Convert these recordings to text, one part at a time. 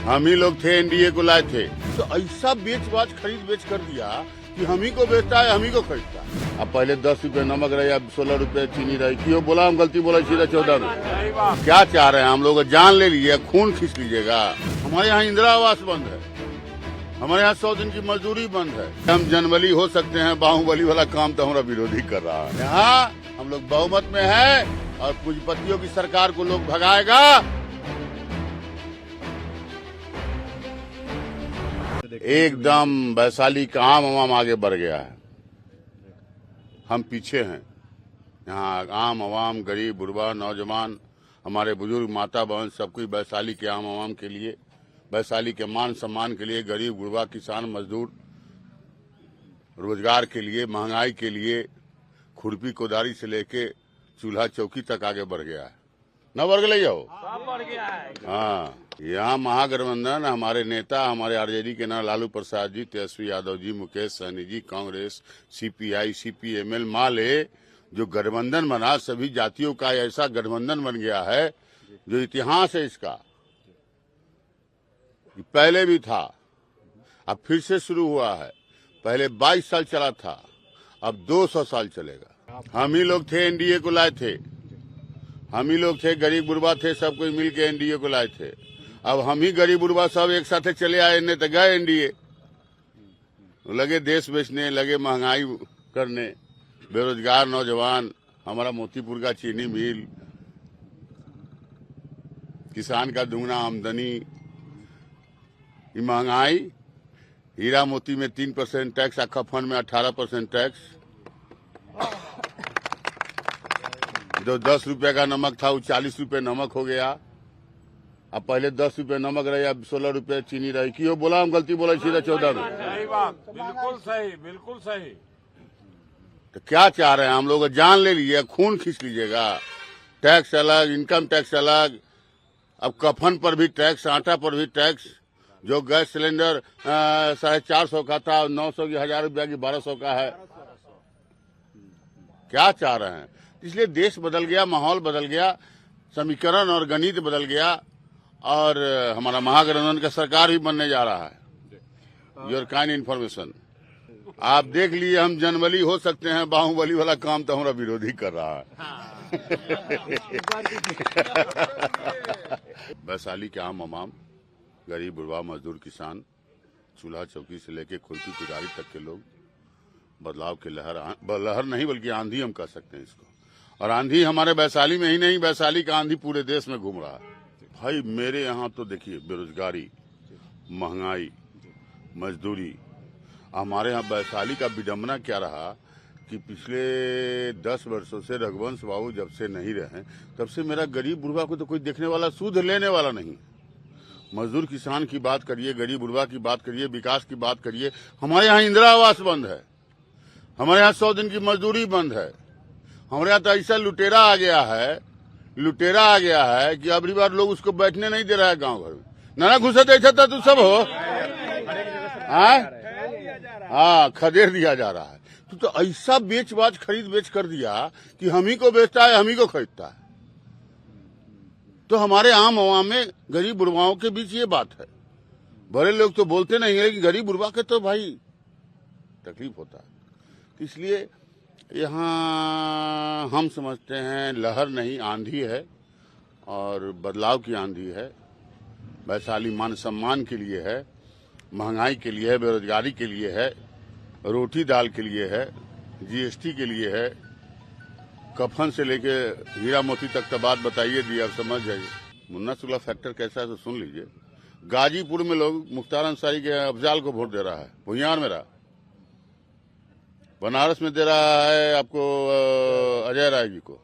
हम ही लोग थे, एनडीए को लाए थे। तो ऐसा बेच खरीद बेच कर दिया कि हम ही को बेचता है, हम ही को खरीदता है। अब पहले 10 रुपए नमक रहे, अब 16 रुपए चीनी रही। क्यों बोला, हम गलती बोला सीधा 14 में। क्या चाह रहे हैं हम लोग? जान ले लीजिए, खून खींच लीजिएगा। हमारे यहाँ इंदिरा आवास बंद है, हमारे यहाँ 100 दिन की मजदूरी बंद है। हम जनबली हो सकते हैं, बाहुबली वाला काम तो हमारा विरोधी कर रहा है। यहाँ हम लोग बहुमत में है और पूंजीपतियों की सरकार को लोग भगाएगा। एकदम वैशाली का आम आवाम आगे बढ़ गया है, हम पीछे हैं। यहाँ आम आवाम, गरीब, बुढ़वा, नौजवान, हमारे बुजुर्ग, माता बहन, सब कुछ वैशाली के आम आवाम के लिए, वैशाली के मान सम्मान के लिए, गरीब, बुढ़वा, किसान, मजदूर, रोजगार के लिए, महंगाई के लिए, खुरपी कोदारी से लेके चूल्हा चौकी तक आगे बढ़ गया है। न बढ़ गया हो? बढ़ गया है। हाँ, यहाँ महागठबंधन, हमारे नेता, हमारे आरजेडी के नाम लालू प्रसाद जी, तेजस्वी यादव जी, मुकेश सहनी जी, कांग्रेस, सीपीआई, सीपीएमएल, माले, जो गठबंधन बना, सभी जातियों का ऐसा गठबंधन बन गया है जो इतिहास है इसका। पहले भी था, अब फिर से शुरू हुआ है। पहले 22 साल चला था, अब 200 साल चलेगा। हम ही लोग थे, एनडीए को लाए थे। हम ही लोग थे, गरीब बुढ़वा थे, सब कोई मिल के एनडीए को लाए थे। अब हम ही गरीब बुढ़वा सब एक साथ चले आए, ने तो गए एनडीए, लगे देश बेचने, लगे महंगाई करने, बेरोजगार नौजवान, हमारा मोतीपुर का चीनी मिल, किसान का दुगना आमदनी, महंगाई, हीरा मोती में 3% टैक्स, अक्खा फंड में 18% टैक्स। जो 10 रुपए का नमक था वो 40 रुपए नमक हो गया। अब पहले 10 रुपए नमक रहे, अब 16 रुपए चीनी रही। क्यों बोला, हम गलती बोला सीधा 14 में। सही बात, बिल्कुल सही, बिल्कुल सही। तो क्या चाह रहे हैं हम लोग? जान ले लीजिए, खून खींच लीजिएगा। टैक्स अलग, इनकम टैक्स अलग, अब कफन पर भी टैक्स, आटा पर भी टैक्स। जो गैस सिलेंडर 450 का था, 900 की, 1000 रुपया की, 1200 का है। क्या चाह रहे हैं? इसलिए देश बदल गया, माहौल बदल गया, समीकरण और गणित बदल गया, और हमारा महागठबंधन का सरकार भी बनने जा रहा है। योर काइंड इन्फॉर्मेशन आप देख लीजिए, हम जनबली हो सकते हैं, बाहुबली वाला काम तो हमारा विरोधी कर रहा है। वैशाली के आम आवाम, गरीब, बुढ़वा, मजदूर, किसान, चूल्हा चौकी से लेके खुरपी कुदारी तक के लोग बदलाव के लहर नहीं बल्कि आंधी हम कह सकते हैं इसको। और आंधी हमारे वैशाली में ही नहीं, वैशाली का आंधी पूरे देश में घूम रहा है। भाई मेरे यहाँ तो देखिए, बेरोजगारी, महंगाई, मजदूरी। हमारे यहाँ वैशाली का विडंबना क्या रहा कि पिछले 10 वर्षों से रघुवंश बाबू जब से नहीं रहे, तब से मेरा गरीब बुढ़वा को तो कोई देखने वाला, सूद लेने वाला नहीं। मजदूर किसान की बात करिए, गरीब बुढ़वा की बात करिए, विकास की बात करिए। हमारे यहाँ इंदिरा आवास बंद है, हमारे यहाँ 100 दिन की मजदूरी बंद है। हमारे यहाँ तो ऐसा लुटेरा आ गया है कि अबरी बार लोग उसको बैठने नहीं दे रहा है गांव घर में। नाना घुसत ऐसा था, तू सब हो, हाँ, खदेड़ दिया जा रहा है। तो ऐसा खरीद बेच कर दिया कि हम ही को बेचता है, हम ही को खरीदता है। तो हमारे आम आवाम में, गरीब बुढ़वाओं के बीच ये बात है। बड़े लोग तो बोलते नहीं है कि गरीब बुढ़वा के तो भाई तकलीफ होता है। इसलिए यहाँ हम समझते हैं लहर नहीं, आंधी है, और बदलाव की आंधी है। वैशाली मान सम्मान के लिए है, महंगाई के लिए है, बेरोजगारी के लिए है, रोटी दाल के लिए है, जीएसटी के लिए है, कफन से लेके हीरा मोती तक का बात बताइए दी, आप समझ जाइए। मुन्ना शुक्ला फैक्टर कैसा है तो सुन लीजिए। गाजीपुर में लोग मुख्तार अंसारी के अफजाल को वोट दे रहा है, भुइयार में रहा। बनारस में दे रहा है आपको अजय राय जी को।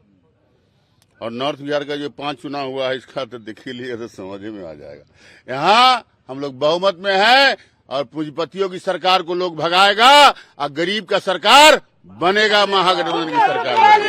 और नॉर्थ बिहार का जो 5 चुनाव हुआ है, इसका तो देखिए लिए तो समझ में आ जाएगा। यहाँ हम लोग बहुमत में है और पूंजीपतियों की सरकार को लोग भगाएगा, और गरीब का सरकार बनेगा, महागठबंधन की सरकार।